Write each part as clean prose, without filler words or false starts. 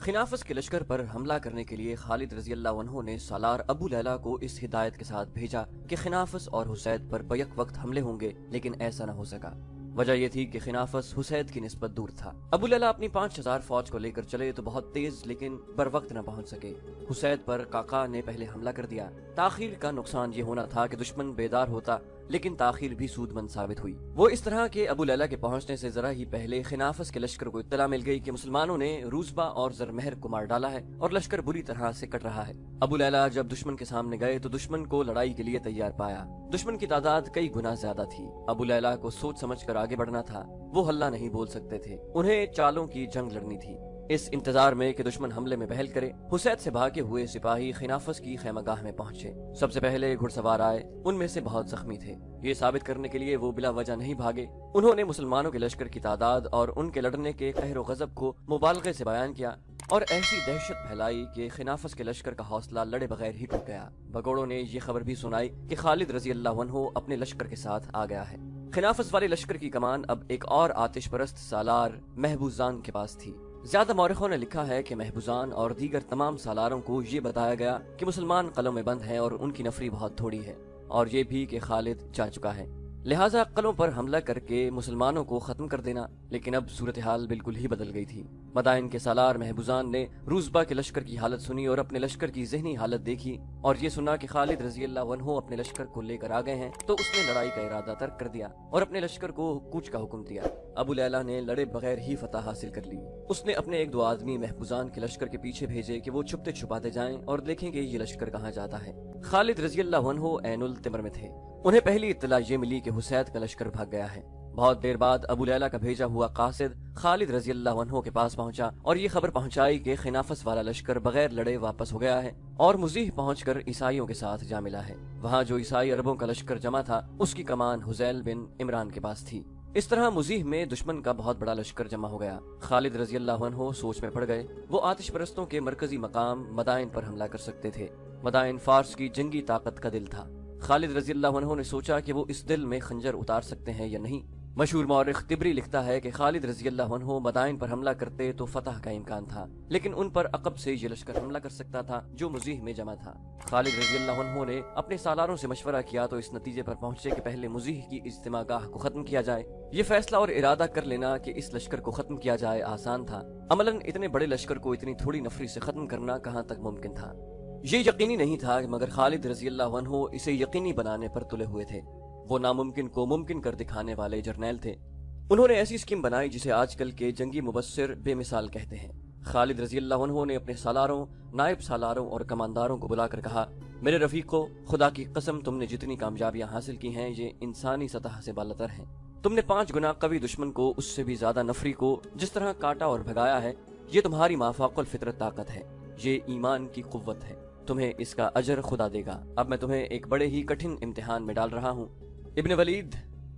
خنافس کے لشکر پر حملہ کرنے کے لیے خالد رضی اللہ عنہ نے سالار ابو لیلہ کو اس ہدایت کے ساتھ بھیجا کہ خنافس اور حسید پر بیک وقت حملے ہوں گے، لیکن ایسا نہ ہو سکا۔ وجہ یہ تھی کہ خنافس حسید کی نسبت دور تھا۔ ابو لیلہ اپنی 5000 فوج کو لے کر چلے تو بہت تیز لیکن بر وقت نہ پہنچ سکے۔ حسید پر قعقاع نے پہلے حملہ کر دیا۔ تاخیر کا نقصان یہ ہونا تھا کہ دشمن بیدار ہوتا، لیکن تاخیر بھی سود مند ثابت ہوئی۔ وہ اس طرح کہ ابو لیلہ کے پہنچنے سے ذرا ہی پہلے خنافس کے لشکر کو اطلاع مل گئی کہ مسلمانوں نے روزبہ اور زرمہر کو مار ڈالا ہے اور لشکر بری طرح سے کٹ رہا ہے۔ ابو لیلہ جب دشمن کے سامنے گئے تو دشمن کو لڑائی کے لیے تیار پایا۔ دشمن کی تعداد کئی گنا زیادہ تھی۔ ابو لیلہ کو سوچ سمجھ کر آگے بڑھنا تھا۔ وہ ہلہ نہیں بول سکتے تھے، انہیں چالوں کی جنگ لڑنی تھی۔ اس انتظار میں کہ دشمن حملے میں پہل کرے، حسید سے بھاگے ہوئے سپاہی خنافس کی خیمہ گاہ میں پہنچے۔ سب سے پہلے گھڑ سوار آئے، ان میں سے بہت زخمی تھے۔ یہ ثابت کرنے کے لیے وہ بلا وجہ نہیں بھاگے۔ انہوں نے مسلمانوں کے لشکر کی تعداد اور ان کے لڑنے کے قہر و غضب کو مبالغے سے بیان کیا اور ایسی دہشت پھیلائی کہ خنافس کے لشکر کا حوصلہ لڑے بغیر ہی ٹوٹ گیا۔ بگوڑوں نے یہ خبر بھی سنائی کہ خالد رضی اللہ عنہ اپنے لشکر کے ساتھ آ گیا ہے۔ خنافس والے لشکر کی کمان اب ایک اور آتش پرست سالار محبوزان کے پاس تھی۔ زیادہ مورخوں نے لکھا ہے کہ محبوزان اور دیگر تمام سالاروں کو یہ بتایا گیا کہ مسلمان قلعوں میں بند ہیں اور ان کی نفری بہت تھوڑی ہے، اور یہ بھی کہ خالد جا چکا ہے، لہٰذا قلعوں پر حملہ کر کے مسلمانوں کو ختم کر دینا۔ لیکن اب صورتحال بالکل ہی بدل گئی تھی۔ مدائن کے سالار محبوزان نے روزبہ کے لشکر کی حالت سنی اور اپنے لشکر کی ذہنی حالت دیکھی اور یہ سنا کہ خالد رضی اللہ عنہ اپنے لشکر کو لے کر آ گئے ہیں، تو اس نے لڑائی کا ارادہ ترک کر دیا اور اپنے لشکر کو کوچ کا حکم دیا۔ ابو لیلہ نے لڑے بغیر ہی فتح حاصل کر لی۔ اس نے اپنے ایک دو آدمی محبوزان کے لشکر کے پیچھے بھیجے کہ وہ چھپتے چھپاتے جائیں اور دیکھیں کہ یہ لشکر کہاں جاتا ہے۔ خالد رضی اللہ عنہ عین التمر میں تھے۔ انہیں پہلی اطلاع یہ ملی کہ حسید کا لشکر بھاگ گیا ہے۔ بہت دیر بعد ابو لیلہ کا بھیجا ہوا قاصد خالد رضی اللہ عنہ کے پاس پہنچا اور یہ خبر پہنچائی کہ خنافس والا لشکر بغیر لڑے واپس ہو گیا ہے اور مزیح پہنچ کر عیسائیوں کے ساتھ جا ملا ہے۔ وہاں جو عیسائی عربوں کا لشکر جمع تھا، اس کی کمان حذیل بن عمران کے پاس تھی۔ اس طرح مزیح میں دشمن کا بہت بڑا لشکر جمع ہو گیا۔ خالد رضی اللہ عنہ سوچ میں پڑ گئے۔ وہ آتش پرستوں کے مرکزی مقام مدائن پر حملہ کر سکتے تھے۔ مدائن فارس کی جنگی طاقت کا دل تھا۔ خالد رضی اللہ عنہ نے سوچا کہ وہ اس دل میں خنجر اتار سکتے ہیں یا نہیں۔ مشہور مورخ طبری لکھتا ہے کہ خالد رضی اللہ عنہ مدائن پر حملہ کرتے تو فتح کا امکان تھا، لیکن ان پر عقب سے یہ لشکر حملہ کر سکتا تھا جو مزیح میں جمع تھا۔ خالد رضی اللہ عنہ نے اپنے سالاروں سے مشورہ کیا تو اس نتیجے پر پہنچے کہ پہلے مزیح کی اجتماع گاہ کو ختم کیا جائے۔ یہ فیصلہ اور ارادہ کر لینا کہ اس لشکر کو ختم کیا جائے آسان تھا، عملاً اتنے بڑے لشکر کو اتنی تھوڑی نفری سے ختم کرنا کہاں تک ممکن تھا؟ یہ یقینی نہیں تھا، مگر خالد رضی اللہ عنہ اسے یقینی بنانے پر تلے ہوئے تھے۔ وہ ناممکن کو ممکن کر دکھانے والے جرنیل تھے۔ انہوں نے ایسی اسکیم بنائی جسے آج کل کے جنگی مبصر بے مثال کہتے ہیں۔ خالد رضی اللہ عنہ نے اپنے سالاروں، نائب سالاروں اور کمانداروں کو بلا کر کہا، میرے رفیقو، خدا کی قسم تم نے جتنی کامیابیاں حاصل کی ہیں یہ انسانی سطح سے بالاتر ہیں۔ تم نے 5 گنا قوی دشمن کو، اس سے بھی زیادہ نفری کو جس طرح کاٹا اور بھگایا ہے، یہ تمہاری مافوق الفطرت طاقت ہے، یہ ایمان کی قوت ہے، تمہیں اس کا اجر خدا دے گا۔ اب میں تمہیں ایک بڑے ہی کٹھن امتحان میں ڈال رہا ہوں۔ ابن ولید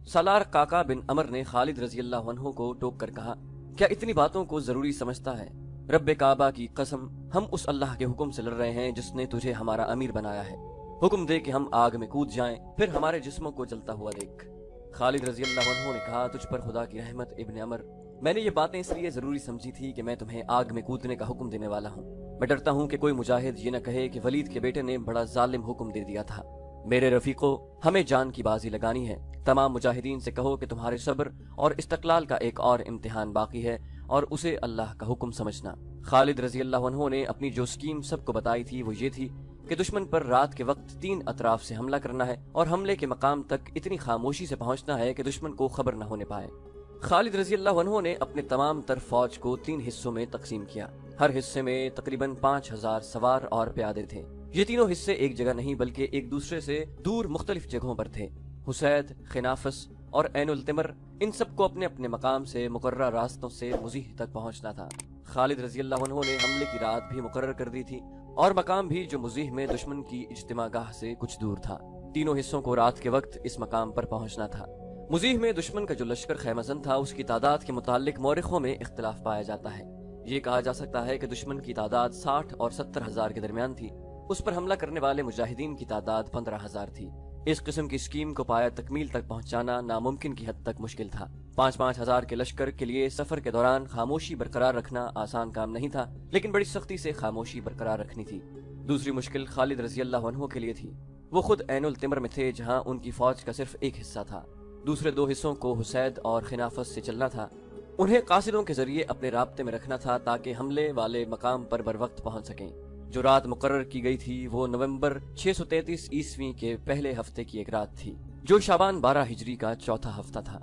سالار قعقاع بن عمر نے خالد رضی اللہ عنہ کو ٹوک کر کہا، کیا اتنی باتوں کو ضروری سمجھتا ہے؟ رب کعبہ کی قسم، ہم اس اللہ کے حکم سے لڑ رہے ہیں جس نے تجھے ہمارا امیر بنایا ہے۔ حکم دے کہ ہم آگ میں کود جائیں، پھر ہمارے جسموں کو جلتا ہوا دیکھ۔ خالد رضی اللہ عنہ نے کہا، تجھ پر خدا کی رحمت ابن عمر، میں نے یہ باتیں اس لیے ضروری سمجھی تھی کہ میں تمہیں آگ میں کودنے کا حکم دینے والا ہوں۔ میں ڈرتا ہوں کہ کوئی مجاہد یہ نہ کہے کہ ولید کے بیٹے نے بڑا ظالم حکم دے دیا تھا۔ میرے رفیقو، ہمیں جان کی بازی لگانی ہے۔ تمام مجاہدین سے کہو کہ تمہارے صبر اور استقلال کا ایک اور امتحان باقی ہے اور اسے اللہ کا حکم سمجھنا۔ خالد رضی اللہ عنہ نے اپنی جو اسکیم سب کو بتائی تھی وہ یہ تھی کہ دشمن پر رات کے وقت 3 اطراف سے حملہ کرنا ہے اور حملے کے مقام تک اتنی خاموشی سے پہنچنا ہے کہ دشمن کو خبر نہ ہونے پائے۔ خالد رضی اللہ عنہ نے اپنے تمام تر فوج کو 3 حصوں میں تقسیم کیا۔ ہر حصے میں تقریباً 5000 سوار اور پیادے تھے۔ یہ تینوں حصے ایک جگہ نہیں بلکہ ایک دوسرے سے دور مختلف جگہوں پر تھے۔ حسید، خنافس اور عین التمر، ان سب کو اپنے اپنے مقام سے مقررہ راستوں سے مزیح تک پہنچنا تھا۔ خالد رضی اللہ عنہ نے حملے کی رات بھی مقرر کر دی تھی اور مقام بھی جو مزیح میں دشمن کی اجتماع گاہ سے کچھ دور تھا۔ تینوں حصوں کو رات کے وقت اس مقام پر پہنچنا تھا۔ مزیح میں دشمن کا جو لشکر خیمہ زن تھا، اس کی تعداد کے متعلق مورخوں میں اختلاف پایا جاتا ہے۔ یہ کہا جا سکتا ہے کہ دشمن کی تعداد 60 اور 70 ہزار کے درمیان تھی۔ اس پر حملہ کرنے والے مجاہدین کی تعداد 15 ہزار تھی۔ اس قسم کی اسکیم کو پایا تکمیل تک پہنچانا ناممکن کی حد تک مشکل تھا۔ 5,000 ہزار کے لشکر کے لیے سفر کے دوران خاموشی برقرار رکھنا آسان کام نہیں تھا، لیکن بڑی سختی سے خاموشی برقرار رکھنی تھی۔ دوسری مشکل خالد رضی اللہ عنہ کے لیے تھی۔ وہ خود عین التمر میں تھے، جہاں ان کی فوج کا صرف ایک حصہ تھا۔ دوسرے 2 حصوں کو حسید اور خنافس سے چلنا تھا۔ انہیں قاصدوں کے ذریعے اپنے رابطے میں رکھنا تھا تاکہ حملے والے مقام پر بروقت پہنچ سکیں۔ جو رات مقرر کی گئی تھی وہ نومبر 633 عیسوی کے پہلے ہفتے کی ایک رات تھی، جو شعبان 12 ہجری کا چوتھا ہفتہ تھا۔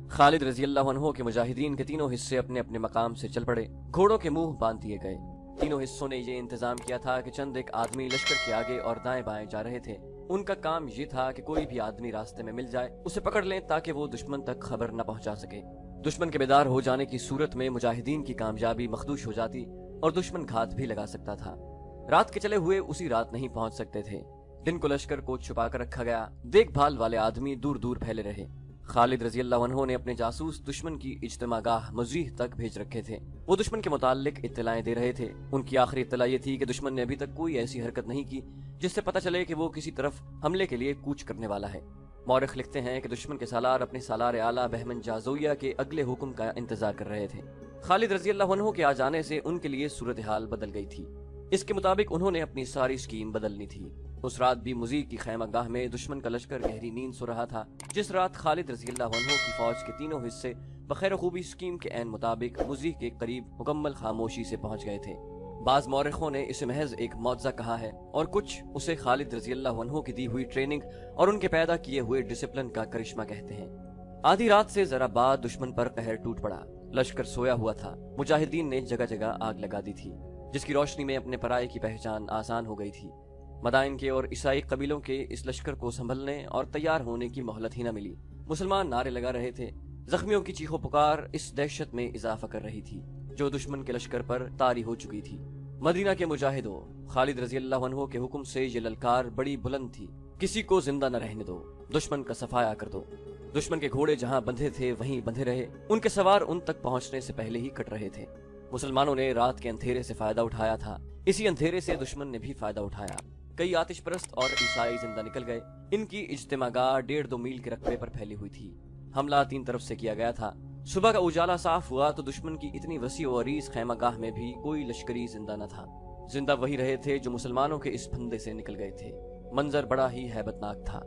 خالد رضی اللہ عنہ کے مجاہدین کے تینوں حصے اپنے اپنے مقام سے چل پڑے۔ گھوڑوں کے منہ باندھ دیے گئے۔ تینوں حصوں نے یہ انتظام کیا تھا کہ چند ایک آدمی لشکر کے آگے اور دائیں بائیں جا رہے تھے۔ ان کا کام یہ تھا کہ کوئی بھی آدمی راستے میں مل جائے اسے پکڑ لیں تاکہ وہ دشمن تک خبر نہ پہنچا سکے۔ دشمن کے بیدار ہو جانے کی صورت میں مجاہدین کی کامیابی مخدوش ہو جاتی اور دشمن گھات بھی لگا سکتا تھا۔ رات کے چلے ہوئے اسی رات نہیں پہنچ سکتے تھے۔ دن کو لشکر کو چھپا کر رکھا گیا۔ دیکھ بھال والے آدمی دور دور پھیلے رہے۔ خالد رضی اللہ عنہ نے اپنے جاسوس دشمن کی اجتماع گاہ مزیح تک بھیج رکھے تھے۔ وہ دشمن کے متعلق اطلاعیں دے رہے تھے۔ ان کی آخری اطلاع یہ تھی کہ دشمن نے ابھی تک کوئی ایسی حرکت نہیں کی جس سے پتہ چلے کہ وہ کسی طرف حملے کے لیے کوچ کرنے والا ہے۔ مورخ لکھتے ہیں کہ دشمن کے سالار اپنے سالار اعلیٰ بہمن جازویہ کے اگلے حکم کا انتظار کر رہے تھے۔ خالد رضی اللہ عنہ کے آ جانے سے ان کے لیے صورتحال بدل گئی تھی۔ اس کے مطابق انہوں نے اپنی ساری سکیم بدلنی تھی۔ اس رات بھی مزیح کی خیمہ گاہ میں دشمن کا لشکر گہری نیند سو رہا تھا۔ جس رات خالد رضی اللہ عنہ کی فوج کے تینوں حصے بخیر و خوبی سکیم کے عین مطابق مزیح کے قریب مکمل خاموشی سے پہنچ گئے تھے۔ بعض مورخوں نے اسے محض ایک معجزہ کہا ہے اور کچھ اسے خالد رضی اللہ عنہ کی دی ہوئی ٹریننگ اور ان کے پیدا کیے ہوئے ڈسپلن کا کرشمہ کہتے ہیں۔ آدھی رات سے ذرا بعد دشمن پر قہر ٹوٹ پڑا۔ لشکر سویا ہوا تھا۔ مجاہدین نے جگہ جگہ آگ لگا دی تھی، جس کی روشنی میں اپنے پرائے کی پہچان آسان ہو گئی تھی۔ مدائن کے اور عیسائی قبیلوں کے اس لشکر کو سنبھلنے اور تیار ہونے کی مہلت ہی نہ ملی۔ مسلمان نعرے لگا رہے تھے۔ زخمیوں کی چیخو پکار اس دہشت میں اضافہ کر رہی تھی جو دشمن کے لشکر پر طاری ہو چکی تھی۔ مدینہ کے مجاہدوں، خالد رضی اللہ عنہ کے حکم سے یہ للکار بڑی بلند تھی، کسی کو زندہ نہ رہنے دو، دشمن کا صفایا کر دو۔ دشمن کے گھوڑے جہاں بندھے تھے وہیں بندھے رہے، ان کے سوار ان تک پہنچنے سے پہلے ہی کٹ رہے تھے۔ مسلمانوں نے رات کے اندھیرے سے فائدہ اٹھایا تھا، اسی اندھیرے سے دشمن نے بھی فائدہ اٹھایا۔ کئی آتش پرست اور عیسائی زندہ نکل گئے۔ ان کی اجتماع گاہ 1.5-2 میل کے رقبے پر پھیلی ہوئی تھی۔ حملہ 3 طرف سے کیا گیا تھا۔ صبح کا اجالا صاف ہوا تو دشمن کی اتنی وسیع و عریض خیمہ گاہ میں بھی کوئی لشکری زندہ نہ تھا۔ زندہ وہی رہے تھے جو مسلمانوں کے اس پھندے سے نکل گئے تھے۔ منظر بڑا ہی ہیبت ناک تھا۔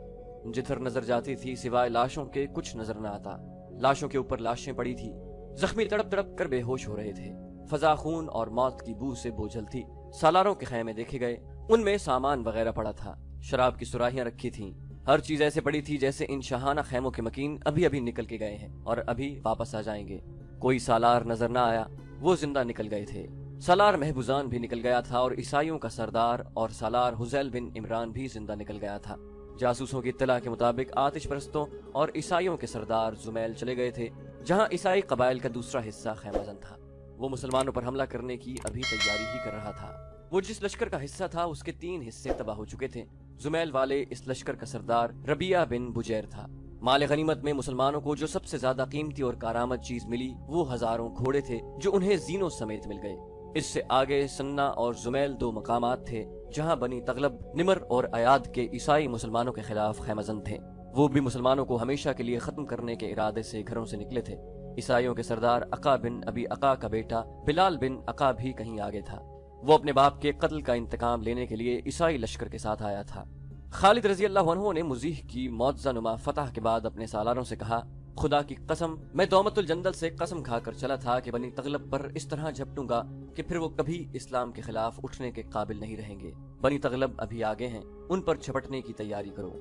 جدھر نظر جاتی تھی سوائے لاشوں کے کچھ نظر نہ آتا۔ لاشوں کے اوپر لاشیں پڑی تھی۔ زخمی تڑپ تڑپ کر بے ہوش ہو رہے تھے۔ فضا خون اور موت کی بو سے بوجھل تھی۔ سالاروں کے خیمے دیکھے گئے، ان میں سامان وغیرہ پڑا تھا۔ شراب کی سراہیاں رکھی تھیں۔ ہر چیز ایسے پڑی تھی جیسے ان شاہانہ خیموں کے مکین ابھی ابھی نکل کے گئے ہیں اور ابھی واپس آ جائیں گے۔ کوئی سالار نظر نہ آیا، وہ زندہ نکل گئے تھے۔ سالار محبوزان بھی نکل گیا تھا اور عیسائیوں کا سردار اور سالار حزیل بن عمران بھی زندہ نکل گیا تھا۔ جاسوسوں کی اطلاع کے مطابق آتش پرستوں اور عیسائیوں کے سردار زمیل چلے گئے تھے، جہاں عیسائی قبائل کا دوسرا حصہ خیمہ زن تھا۔ وہ مسلمانوں پر حملہ کرنے کی ابھی تیاری ہی کر رہا تھا۔ وہ جس لشکر کا حصہ تھا اس کے 3 حصے تباہ ہو چکے تھے۔ زمیل والے اس لشکر کا سردار ربیعہ بن بجیر تھا۔ مال غنیمت میں مسلمانوں کو جو سب سے زیادہ قیمتی اور کارآمد چیز ملی وہ ہزاروں گھوڑے تھے جو انہیں زینوں سمیت مل گئے۔ اس سے آگے سنہ اور زمیل 2 مقامات تھے جہاں بنی تغلب، نمر اور ایاد کے عیسائی مسلمانوں کے خلاف خیمہ زن تھے۔ وہ بھی مسلمانوں کو ہمیشہ کے لیے ختم کرنے کے ارادے سے گھروں سے نکلے تھے۔ عیسائیوں کے سردار عقا بن ابی عقا کا بیٹا بلال بن عقا بھی کہیں آگے تھا۔ وہ اپنے باپ کے قتل کا انتقام لینے کے لیے عیسائی لشکر کے ساتھ آیا تھا۔ خالد رضی اللہ عنہ نے مزیح کی معجزہ نما فتح کے بعد اپنے سالاروں سے کہا، خدا کی قسم، میں دومت الجندل سے قسم کھا کر چلا تھا کہ بنی تغلب پر اس طرح جھپٹوں گا کہ پھر وہ کبھی اسلام کے خلاف اٹھنے کے قابل نہیں رہیں گے۔ بنی تغلب ابھی آگے ہیں، ان پر جھپٹنے کی تیاری کرو۔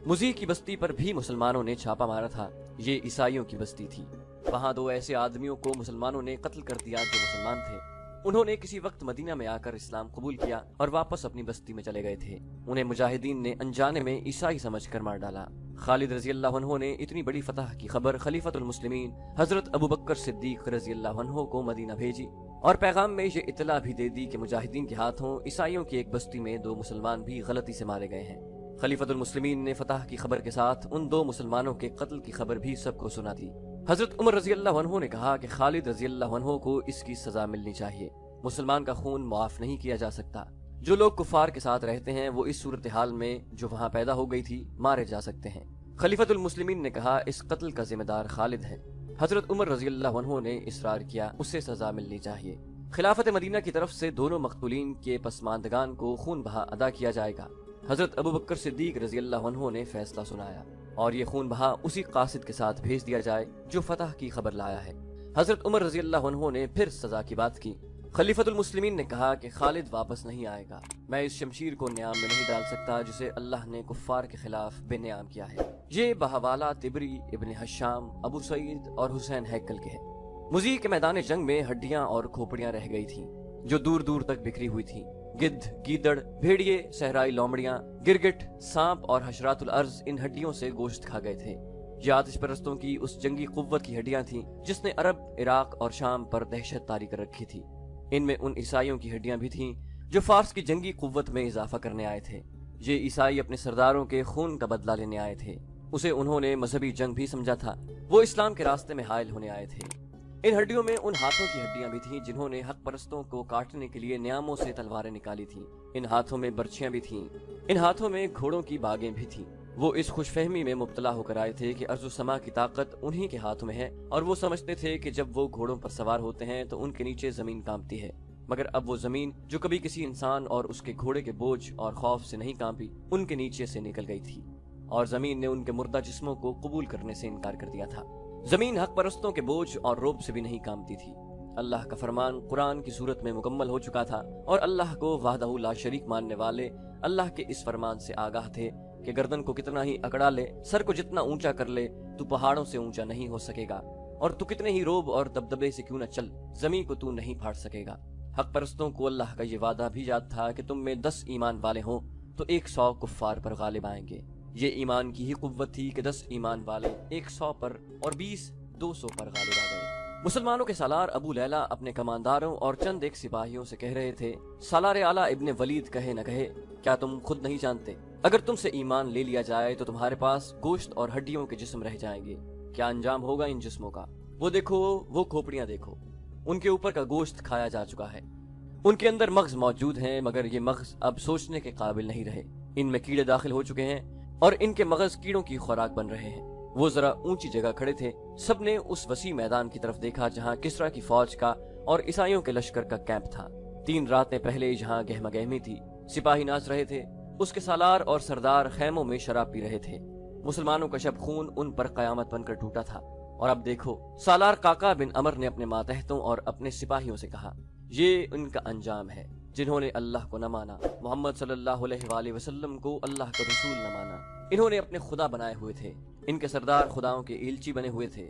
مزیح کی بستی پر بھی مسلمانوں نے چھاپا مارا تھا۔ یہ عیسائیوں کی بستی تھی۔ وہاں 2 ایسے آدمیوں کو مسلمانوں نے قتل کر دیا جو مسلمان تھے۔ انہوں نے کسی وقت مدینہ میں آ کر اسلام قبول کیا اور واپس اپنی بستی میں چلے گئے تھے۔ انہیں مجاہدین نے انجانے میں عیسائی سمجھ کر مار ڈالا۔ خالد رضی اللہ عنہ نے اتنی بڑی فتح کی خبر خلیفۃ المسلمین حضرت ابوبکر صدیق رضی اللہ عنہ کو مدینہ بھیجی اور پیغام میں یہ اطلاع بھی دے دی کہ مجاہدین کے ہاتھوں عیسائیوں کی ایک بستی میں 2 مسلمان بھی غلطی سے مارے گئے ہیں۔ خلیفۃ المسلمین نے فتح کی خبر کے ساتھ ان 2 مسلمانوں کے قتل کی خبر بھی سب کو سنا دی۔ حضرت عمر رضی اللہ عنہ نے کہا کہ خالد رضی اللہ عنہ کو اس کی سزا ملنی چاہیے۔ مسلمان کا خون معاف نہیں کیا جا سکتا۔ جو لوگ کفار کے ساتھ رہتے ہیں وہ اس صورتحال میں جو وہاں پیدا ہو گئی تھی مارے جا سکتے ہیں۔ خلیفۃ المسلمین نے کہا اس قتل کا ذمہ دار خالد ہے۔ حضرت عمر رضی اللہ عنہ نے اصرار کیا اسے سزا ملنی چاہیے۔ خلافت مدینہ کی طرف سے دونوں مقتولین کے پسماندگان کو خون بہا ادا کیا جائے گا۔ حضرت ابو بکر صدیق رضی اللہ عنہ نے فیصلہ سنایا اور یہ خون بہا اسی قاصد کے ساتھ بھیج دیا جائے جو فتح کی خبر لایا ہے۔ حضرت عمر رضی اللہ عنہ نے پھر سزا کی بات کی۔ خلیفۃ المسلمین نے کہا کہ خالد واپس نہیں آئے گا، میں اس شمشیر کو نیام میں نہیں ڈال سکتا جسے اللہ نے کفار کے خلاف بے نیام کیا ہے۔ یہ بہوالا تبری، ابن حشام، ابو سعید اور حسین ہیکل کے ہیں۔ مضی کے میدان جنگ میں ہڈیاں اور کھوپڑیاں رہ گئی تھیں جو دور دور تک بکھری ہوئی تھیں۔ گدھ، گیدڑ، بھیڑیے، صحرائی لومڑیاں، گرگٹ، سانپ اور حشرات الارض ان ہڈیوں سے گوشت کھا گئے تھے۔ یہ آتش پرستوں کی اس جنگی قوت کی ہڈیاں تھیں جس نے عرب، عراق اور شام پر دہشت طاری کر رکھی تھی۔ ان میں ان عیسائیوں کی ہڈیاں بھی تھیں جو فارس کی جنگی قوت میں اضافہ کرنے آئے تھے۔ یہ عیسائی اپنے سرداروں کے خون کا بدلہ لینے آئے تھے، اسے انہوں نے مذہبی جنگ بھی سمجھا تھا۔ وہ اسلام کے راستے میں حائل ہونے آئے تھے۔ ان ہڈیوں میں ان ہاتھوں کی ہڈیاں بھی تھیں جنہوں نے حق پرستوں کو کاٹنے کے لیے نیاموں سے تلواریں نکالی تھیں۔ ان ہاتھوں میں برچیاں بھی تھیں، ان ہاتھوں میں گھوڑوں کی باگیں بھی تھیں۔ وہ اس خوش فہمی میں مبتلا ہو کر آئے تھے کہ ارض و سما کی طاقت انہی کے ہاتھوں میں ہے، اور وہ سمجھتے تھے کہ جب وہ گھوڑوں پر سوار ہوتے ہیں تو ان کے نیچے زمین کانپتی ہے، مگر اب وہ زمین جو کبھی کسی انسان اور اس کے گھوڑے کے بوجھ اور خوف سے نہیں کانپی، ان کے نیچے سے نکل گئی تھی، اور زمین نے ان کے مردہ جسموں کو قبول کرنے سے انکار کر دیا تھا۔ زمین حق پرستوں کے بوجھ اور روب سے بھی نہیں کانپتی تھی۔ اللہ کا فرمان قرآن کی صورت میں مکمل ہو چکا تھا، اور اللہ کو وحدہ لا شریک ماننے والے اللہ کے اس فرمان سے آگاہ تھے کہ گردن کو کتنا ہی اکڑا لے، سر کو جتنا اونچا کر لے، تو پہاڑوں سے اونچا نہیں ہو سکے گا، اور تو کتنے ہی روب اور دبدبے سے کیوں نہ چل، زمین کو تو نہیں پھاڑ سکے گا۔ حق پرستوں کو اللہ کا یہ وعدہ بھی یاد تھا کہ تم میں 10 ایمان والے ہوں تو 100 کفار پر غالب آئیں گے۔ یہ ایمان کی ہی قوت تھی کہ 10 ایمان والے 100 پر اور 20 200 پر غالب آ گئے۔ مسلمانوں کے سالار ابو لیلہ اپنے کمانداروں اور چند ایک سپاہیوں سے کہہ رہے تھے، سالار اعلیٰ ابن ولید کہے نہ کہے، کیا تم خود نہیں جانتے اگر تم سے ایمان لے لیا جائے تو تمہارے پاس گوشت اور ہڈیوں کے جسم رہ جائیں گے، کیا انجام ہوگا ان جسموں کا؟ وہ دیکھو، وہ کھوپڑیاں دیکھو، ان کے اوپر کا گوشت کھایا جا چکا ہے، ان کے اندر مغز موجود ہیں مگر یہ مغز اب سوچنے کے قابل نہیں رہے، ان میں کیڑے داخل ہو چکے ہیں اور ان کے مغز کیڑوں کی خوراک بن رہے ہیں۔ وہ ذرا اونچی جگہ کھڑے تھے، سب نے اس وسیع میدان کی طرف دیکھا جہاں کسرا کی فوج کا اور عیسائیوں کے لشکر کا کیمپ تھا۔ 3 راتیں پہلے جہاں گہما گہمی تھی، سپاہی ناچ رہے تھے، اس کے سالار اور سردار خیموں میں شراب پی رہے تھے۔ مسلمانوں کا شب خون ان پر قیامت بن کر ٹوٹا تھا، اور اب دیکھو، سالار قعقاع بن عمر نے اپنے ماتحتوں اور اپنے سپاہیوں سے کہا، یہ ان کا انجام ہے جنہوں نے اللہ کو نہ مانا، محمد صلی اللہ علیہ وآلہ وسلم کو اللہ کا رسول نہ مانا۔ انہوں نے اپنے خدا بنائے ہوئے تھے، ان کے سردار خداؤں کے ایلچی بنے ہوئے تھے،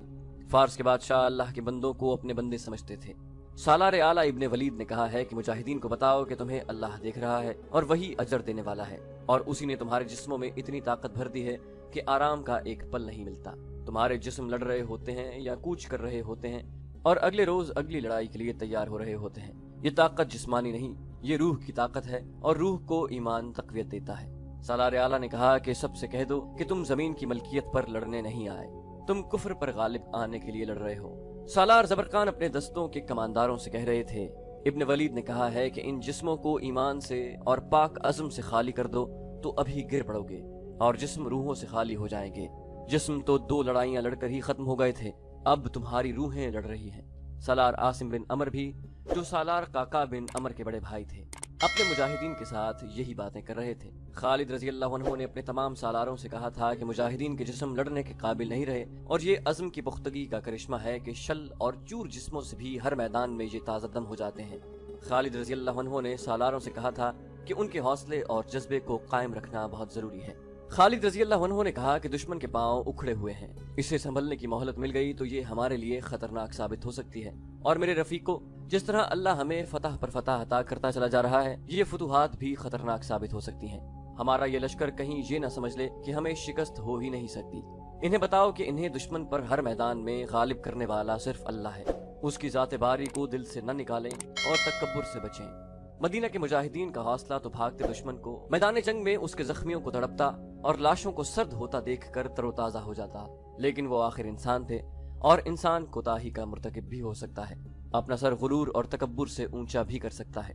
فارس کے بادشاہ اللہ کے بندوں کو اپنے بندے سمجھتے تھے۔ سالار اعلیٰ ابن ولید نے کہا ہے کہ مجاہدین کو بتاؤ کہ تمہیں اللہ دیکھ رہا ہے اور وہی اجر دینے والا ہے، اور اسی نے تمہارے جسموں میں اتنی طاقت بھر دی ہے کہ آرام کا ایک پل نہیں ملتا۔ تمہارے جسم لڑ رہے ہوتے ہیں یا کوچ کر رہے ہوتے ہیں، اور اگلے روز اگلی لڑائی کے لیے تیار ہو رہے ہوتے ہیں۔ یہ طاقت جسمانی نہیں، یہ روح کی طاقت ہے، اور روح کو ایمان تقویت دیتا ہے۔ سالار اعلیٰ نے کہا کہ سب سے کہہ دو کہ تم زمین کی ملکیت پر لڑنے نہیں آئے، تم کفر پر غالب آنے کے لیے لڑ رہے ہو۔ سالار زبرقان اپنے دستوں کے کمانداروں سے کہہ رہے تھے، ابن ولید نے کہا ہے کہ ان جسموں کو ایمان سے اور پاک عزم سے خالی کر دو تو ابھی گر پڑو گے، اور جسم روحوں سے خالی ہو جائیں گے۔ جسم تو 2 لڑائیاں لڑ کر ہی ختم ہو گئے تھے، اب تمہاری روحیں لڑ رہی ہیں۔ سالار عاصم بن عمر بھی، جو سالار قعقاع بن عمر کے بڑے بھائی تھے، اپنے مجاہدین کے ساتھ یہی باتیں کر رہے تھے۔ خالد رضی اللہ عنہ نے اپنے تمام سالاروں سے کہا تھا کہ مجاہدین کے جسم لڑنے کے قابل نہیں رہے، اور یہ عزم کی پختگی کا کرشمہ ہے کہ شل اور چور جسموں سے بھی ہر میدان میں یہ تازہ دم ہو جاتے ہیں۔ خالد رضی اللہ عنہ نے سالاروں سے کہا تھا کہ ان کے حوصلے اور جذبے کو قائم رکھنا بہت ضروری ہے۔ خالد رضی اللہ عنہ نے کہا کہ دشمن کے پاؤں اکھڑے ہوئے ہیں، اسے سنبھلنے کی مہلت مل گئی تو یہ ہمارے لیے خطرناک ثابت ہو سکتی ہے، اور میرے رفیقو، جس طرح اللہ ہمیں فتح پر فتح عطا کرتا چلا جا رہا ہے، یہ فتوحات بھی خطرناک ثابت ہو سکتی ہیں۔ ہمارا یہ لشکر کہیں یہ نہ سمجھ لے کہ ہمیں شکست ہو ہی نہیں سکتی۔ انہیں بتاؤ کہ انہیں دشمن پر ہر میدان میں غالب کرنے والا صرف اللہ ہے، اس کی ذات باری کو دل سے نہ نکالیں اور تکبر سے بچیں۔ مدینہ کے مجاہدین کا حوصلہ تو بھاگتے دشمن کو میدان جنگ میں اس کے زخمیوں کو تڑپتا اور لاشوں کو سرد ہوتا دیکھ کر تر و تازہ ہو جاتا، لیکن وہ آخر انسان تھے، اور انسان کوتاہی کا مرتکب بھی ہو سکتا ہے، اپنا سر غرور اور تکبر سے اونچا بھی کر سکتا ہے۔